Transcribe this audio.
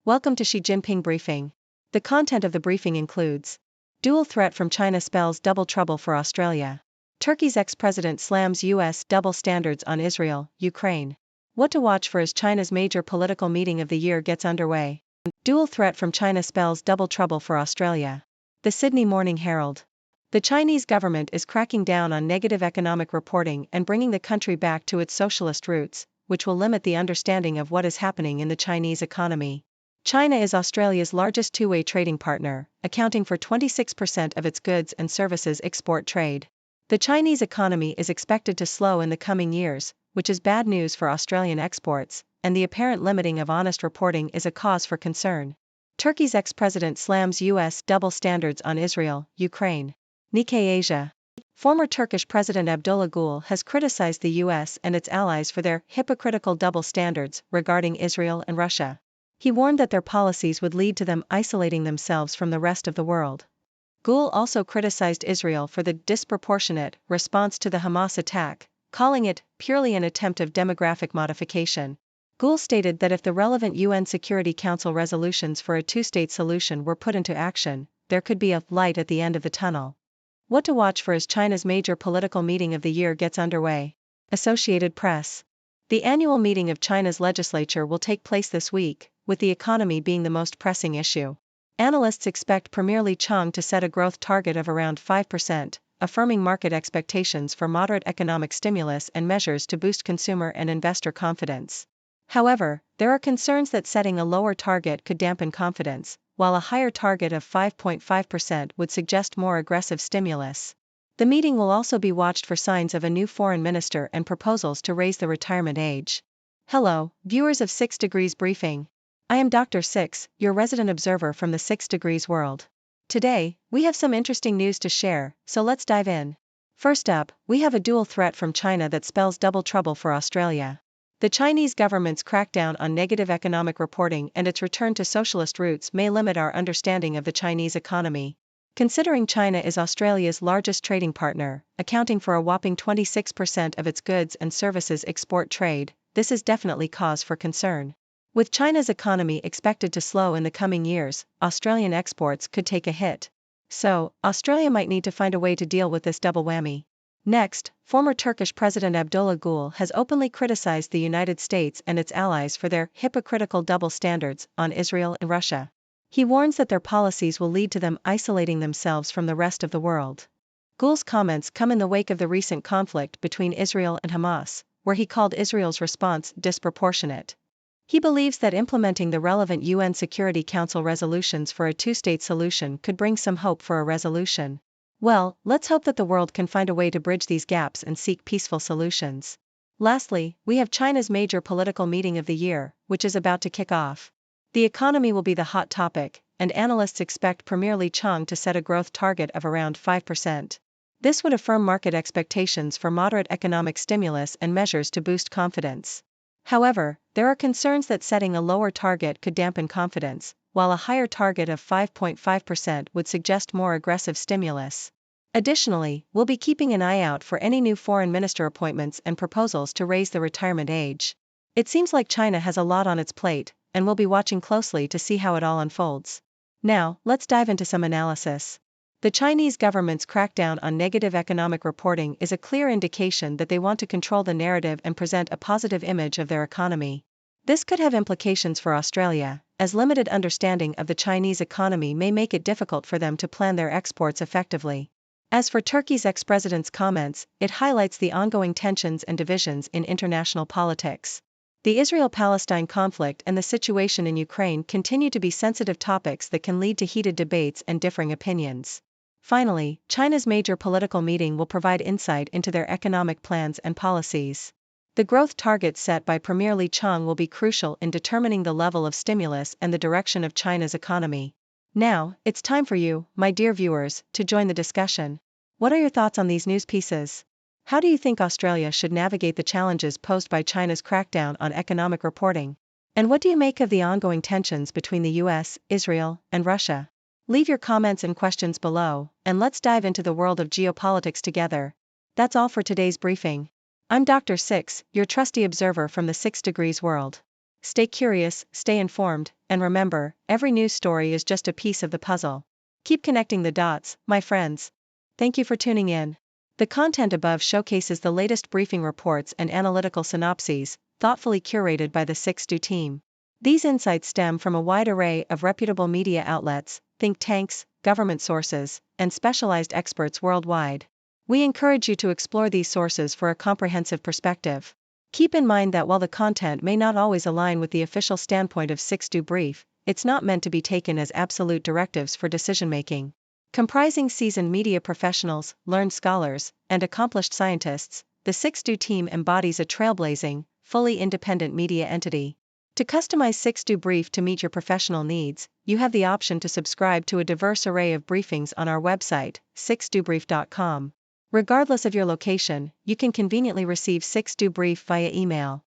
Welcome to Xi Jinping Briefing. The content of the briefing includes: dual threat from China spells double trouble for Australia. Turkey's ex-president slams US double standards on Israel, Ukraine. What to watch for as China's major political meeting of the year gets underway. Dual threat from China spells double trouble for Australia. The Sydney Morning Herald. The Chinese government is cracking down on negative economic reporting and bringing the country back to its socialist roots, which will limit the understanding of what is happening in the Chinese economy. China is Australia's largest two-way trading partner, accounting for 26% of its goods and services export trade. The Chinese economy is expected to slow in the coming years, which is bad news for Australian exports, and the apparent limiting of honest reporting is a cause for concern. Turkey's ex-president slams US double standards on Israel, Ukraine. Nikkei Asia. Former Turkish President Abdullah Gül has criticized the US and its allies for their hypocritical double standards regarding Israel and Russia. He warned that their policies would lead to them isolating themselves from the rest of the world. Gül also criticized Israel for the disproportionate response to the Hamas attack, calling it purely an attempt of demographic modification. Gül stated that if the relevant UN Security Council resolutions for a two-state solution were put into action, there could be a light at the end of the tunnel. What to watch for as China's major political meeting of the year gets underway. Associated Press. The annual meeting of China's legislature will take place this week, with the economy being the most pressing issue. Analysts expect Premier Li Qiang to set a growth target of around 5%, affirming market expectations for moderate economic stimulus and measures to boost consumer and investor confidence. However, there are concerns that setting a lower target could dampen confidence, while a higher target of 5.5% would suggest more aggressive stimulus. The meeting will also be watched for signs of a new foreign minister and proposals to raise the retirement age. Hello, viewers of 6 Degrees Briefing. I am Dr. Six, your resident observer from the 6 Degrees world. Today, we have some interesting news to share, so let's dive in. First up, we have a dual threat from China that spells double trouble for Australia. The Chinese government's crackdown on negative economic reporting and its return to socialist roots may limit our understanding of the Chinese economy. Considering China is Australia's largest trading partner, accounting for a whopping 26% of its goods and services export trade, this is definitely cause for concern. With China's economy expected to slow in the coming years, Australian exports could take a hit. So, Australia might need to find a way to deal with this double whammy. Next, former Turkish President Abdullah Gül has openly criticized the United States and its allies for their hypocritical double standards on Israel and Russia. He warns that their policies will lead to them isolating themselves from the rest of the world. Gül's comments come in the wake of the recent conflict between Israel and Hamas, where he called Israel's response disproportionate. He believes that implementing the relevant UN Security Council resolutions for a two-state solution could bring some hope for a resolution. Well, let's hope that the world can find a way to bridge these gaps and seek peaceful solutions. Lastly, we have China's major political meeting of the year, which is about to kick off. The economy will be the hot topic, and analysts expect Premier Li Qiang to set a growth target of around 5%. This would affirm market expectations for moderate economic stimulus and measures to boost confidence. However, there are concerns that setting a lower target could dampen confidence, while a higher target of 5.5% would suggest more aggressive stimulus. Additionally, we'll be keeping an eye out for any new foreign minister appointments and proposals to raise the retirement age. It seems like China has a lot on its plate, and we'll be watching closely to see how it all unfolds. Now, let's dive into some analysis. The Chinese government's crackdown on negative economic reporting is a clear indication that they want to control the narrative and present a positive image of their economy. This could have implications for Australia, as limited understanding of the Chinese economy may make it difficult for them to plan their exports effectively. As for Turkey's ex-president's comments, it highlights the ongoing tensions and divisions in international politics. The Israel-Palestine conflict and the situation in Ukraine continue to be sensitive topics that can lead to heated debates and differing opinions. Finally, China's major political meeting will provide insight into their economic plans and policies. The growth targets set by Premier Li Qiang will be crucial in determining the level of stimulus and the direction of China's economy. Now, it's time for you, my dear viewers, to join the discussion. What are your thoughts on these news pieces? How do you think Australia should navigate the challenges posed by China's crackdown on economic reporting? And what do you make of the ongoing tensions between the US, Israel, and Russia? Leave your comments and questions below, and let's dive into the world of geopolitics together. That's all for today's briefing. I'm Dr. Six, your trusty observer from the 6 Degrees world. Stay curious, stay informed, and remember, every news story is just a piece of the puzzle. Keep connecting the dots, my friends. Thank you for tuning in. The content above showcases the latest briefing reports and analytical synopses, thoughtfully curated by the 6Do team. These insights stem from a wide array of reputable media outlets, think tanks, government sources, and specialized experts worldwide. We encourage you to explore these sources for a comprehensive perspective. Keep in mind that while the content may not always align with the official standpoint of 6Do Brief, it's not meant to be taken as absolute directives for decision-making. Comprising seasoned media professionals, learned scholars, and accomplished scientists, the 6Do team embodies a trailblazing, fully independent media entity. To customize 6Do Brief to meet your professional needs, you have the option to subscribe to a diverse array of briefings on our website, 6dobrief.com. Regardless of your location, you can conveniently receive 6Do Brief via email.